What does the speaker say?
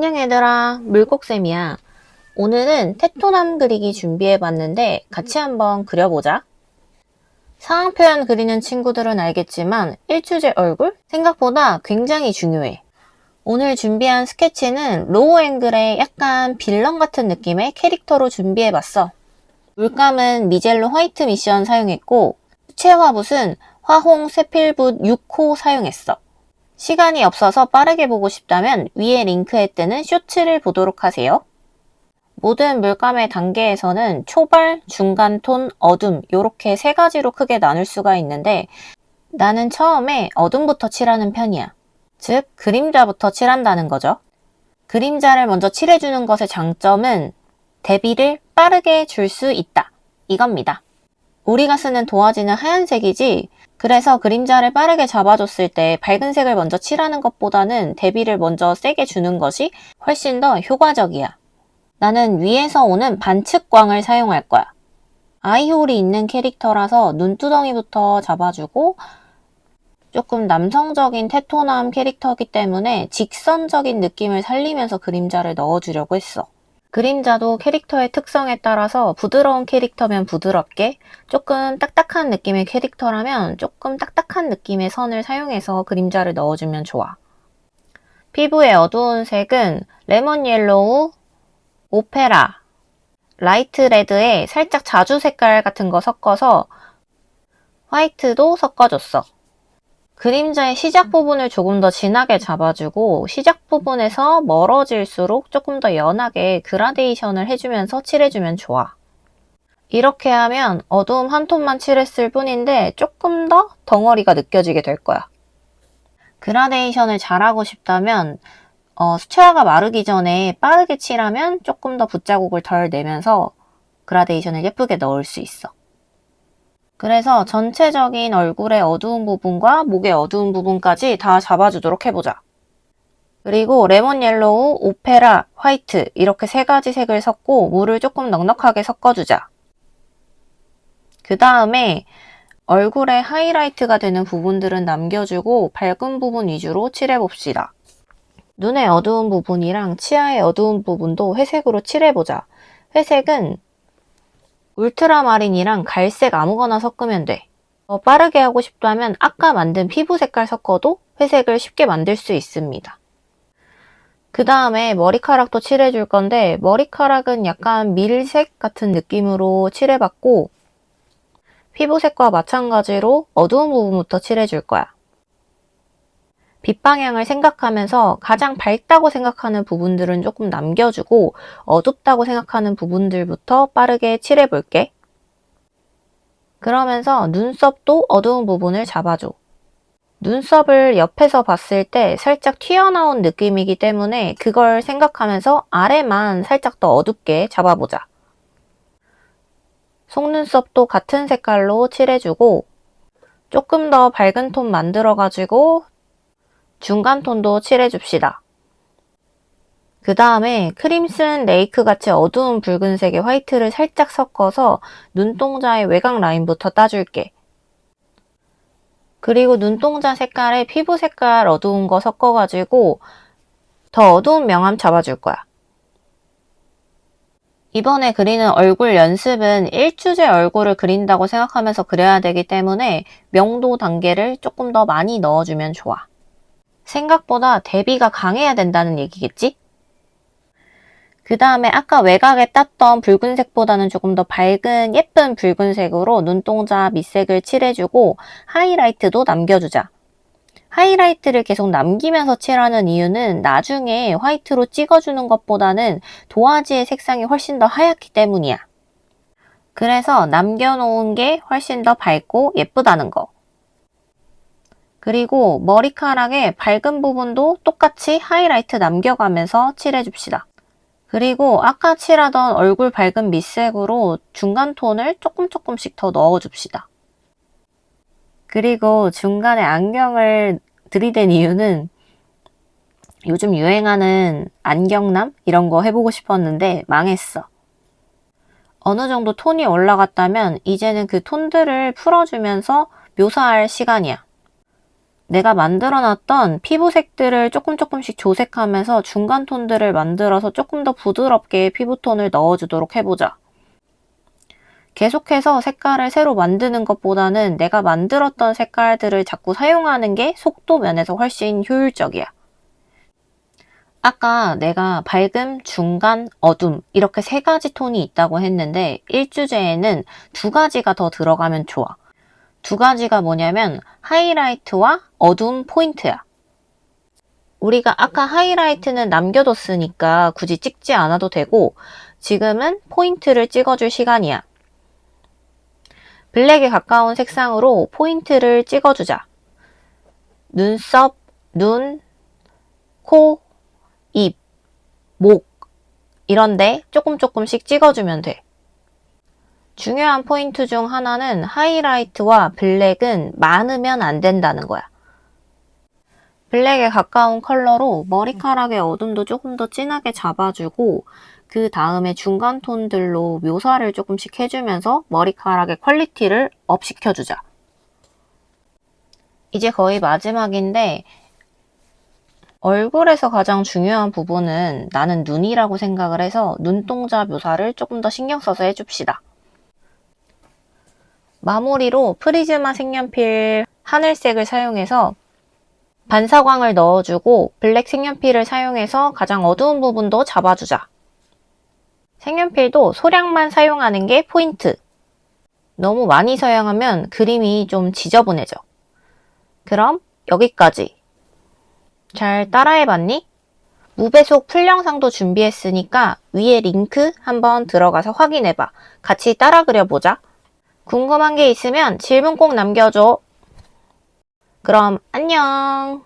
안녕 얘들아, 물고쌤이야. 오늘은 테토남 그리기 준비해봤는데 같이 한번 그려보자. 상황 표현 그리는 친구들은 알겠지만 일주제 얼굴? 생각보다 굉장히 중요해. 오늘 준비한 스케치는 로우 앵글의 약간 빌런 같은 느낌의 캐릭터로 준비해봤어. 물감은 미젤로 화이트 미션 사용했고 수채화 붓은 화홍 세필붓 6호 사용했어. 시간이 없어서 빠르게 보고 싶다면 위에 링크에 뜨는 쇼츠를 보도록 하세요. 모든 물감의 단계에서는 초벌, 중간톤, 어둠 이렇게 세 가지로 크게 나눌 수가 있는데 나는 처음에 어둠부터 칠하는 편이야. 즉, 그림자부터 칠한다는 거죠. 그림자를 먼저 칠해주는 것의 장점은 대비를 빠르게 줄 수 있다. 이겁니다. 우리가 쓰는 도화지는 하얀색이지 그래서 그림자를 빠르게 잡아줬을 때 밝은 색을 먼저 칠하는 것보다는 대비를 먼저 세게 주는 것이 훨씬 더 효과적이야. 나는 위에서 오는 반측광을 사용할 거야. 아이홀이 있는 캐릭터라서 눈두덩이부터 잡아주고 조금 남성적인 테토남 캐릭터이기 때문에 직선적인 느낌을 살리면서 그림자를 넣어주려고 했어. 그림자도 캐릭터의 특성에 따라서 부드러운 캐릭터면 부드럽게, 조금 딱딱한 느낌의 캐릭터라면 조금 딱딱한 느낌의 선을 사용해서 그림자를 넣어주면 좋아. 피부의 어두운 색은 레몬 옐로우, 오페라, 라이트 레드에 살짝 자주 색깔 같은 거 섞어서 화이트도 섞어줬어. 그림자의 시작 부분을 조금 더 진하게 잡아주고 시작 부분에서 멀어질수록 조금 더 연하게 그라데이션을 해주면서 칠해주면 좋아. 이렇게 하면 어두움 한 톤만 칠했을 뿐인데 조금 더 덩어리가 느껴지게 될 거야. 그라데이션을 잘하고 싶다면 수채화가 마르기 전에 빠르게 칠하면 조금 더 붓자국을 덜 내면서 그라데이션을 예쁘게 넣을 수 있어. 그래서 전체적인 얼굴의 어두운 부분과 목의 어두운 부분까지 다 잡아주도록 해보자. 그리고 레몬 옐로우, 오페라, 화이트 이렇게 세 가지 색을 섞고 물을 조금 넉넉하게 섞어주자. 그 다음에 얼굴에 하이라이트가 되는 부분들은 남겨주고 밝은 부분 위주로 칠해봅시다. 눈의 어두운 부분이랑 치아의 어두운 부분도 회색으로 칠해보자. 회색은 울트라마린이랑 갈색 아무거나 섞으면 돼. 더 빠르게 하고 싶다면 아까 만든 피부 색깔 섞어도 회색을 쉽게 만들 수 있습니다. 그 다음에 머리카락도 칠해줄 건데 머리카락은 약간 밀색 같은 느낌으로 칠해봤고 피부색과 마찬가지로 어두운 부분부터 칠해줄 거야. 빛 방향을 생각하면서 가장 밝다고 생각하는 부분들은 조금 남겨주고 어둡다고 생각하는 부분들부터 빠르게 칠해볼게. 그러면서 눈썹도 어두운 부분을 잡아줘. 눈썹을 옆에서 봤을 때 살짝 튀어나온 느낌이기 때문에 그걸 생각하면서 아래만 살짝 더 어둡게 잡아보자. 속눈썹도 같은 색깔로 칠해주고 조금 더 밝은 톤 만들어가지고 중간 톤도 칠해줍시다. 그 다음에 크림슨 레이크 같이 어두운 붉은색의 화이트를 살짝 섞어서 눈동자의 외곽 라인부터 따줄게. 그리고 눈동자 색깔에 피부 색깔 어두운 거 섞어가지고 더 어두운 명암 잡아줄 거야. 이번에 그리는 얼굴 연습은 일주제 얼굴을 그린다고 생각하면서 그려야 되기 때문에 명도 단계를 조금 더 많이 넣어주면 좋아. 생각보다 대비가 강해야 된다는 얘기겠지? 그 다음에 아까 외곽에 땄던 붉은색보다는 조금 더 밝은 예쁜 붉은색으로 눈동자 밑색을 칠해주고 하이라이트도 남겨주자. 하이라이트를 계속 남기면서 칠하는 이유는 나중에 화이트로 찍어주는 것보다는 도화지의 색상이 훨씬 더 하얗기 때문이야. 그래서 남겨놓은 게 훨씬 더 밝고 예쁘다는 거. 그리고 머리카락의 밝은 부분도 똑같이 하이라이트 남겨가면서 칠해줍시다. 그리고 아까 칠하던 얼굴 밝은 밑색으로 중간 톤을 조금씩 더 넣어줍시다. 그리고 중간에 안경을 들이댄 이유는 요즘 유행하는 안경남? 이런 거 해보고 싶었는데 망했어. 어느 정도 톤이 올라갔다면 이제는 그 톤들을 풀어주면서 묘사할 시간이야. 내가 만들어놨던 피부색들을 조금씩 조색하면서 중간 톤들을 만들어서 조금 더 부드럽게 피부톤을 넣어주도록 해보자. 계속해서 색깔을 새로 만드는 것보다는 내가 만들었던 색깔들을 자꾸 사용하는 게 속도 면에서 훨씬 효율적이야. 아까 내가 밝음, 중간, 어둠 이렇게 3가지 톤이 있다고 했는데 1주제에는 2가지가 더 들어가면 좋아. 2가지가 뭐냐면 하이라이트와 어두움 포인트야. 우리가 아까 하이라이트는 남겨뒀으니까 굳이 찍지 않아도 되고 지금은 포인트를 찍어줄 시간이야. 블랙에 가까운 색상으로 포인트를 찍어주자. 눈썹, 눈, 코, 입, 목 이런데 조금씩 찍어주면 돼. 중요한 포인트 중 하나는 하이라이트와 블랙은 많으면 안 된다는 거야. 블랙에 가까운 컬러로 머리카락의 어둠도 조금 더 진하게 잡아주고 그 다음에 중간 톤들로 묘사를 조금씩 해주면서 머리카락의 퀄리티를 업 시켜주자. 이제 거의 마지막인데 얼굴에서 가장 중요한 부분은 나는 눈이라고 생각을 해서 눈동자 묘사를 조금 더 신경 써서 해줍시다. 마무리로 프리즈마 색연필 하늘색을 사용해서 반사광을 넣어주고 블랙 색연필을 사용해서 가장 어두운 부분도 잡아주자. 색연필도 소량만 사용하는 게 포인트. 너무 많이 사용하면 그림이 좀 지저분해져. 그럼 여기까지. 잘 따라해봤니? 무배속 풀영상도 준비했으니까 위에 링크 한번 들어가서 확인해봐. 같이 따라 그려보자. 궁금한 게 있으면 질문 꼭 남겨줘. 그럼 안녕.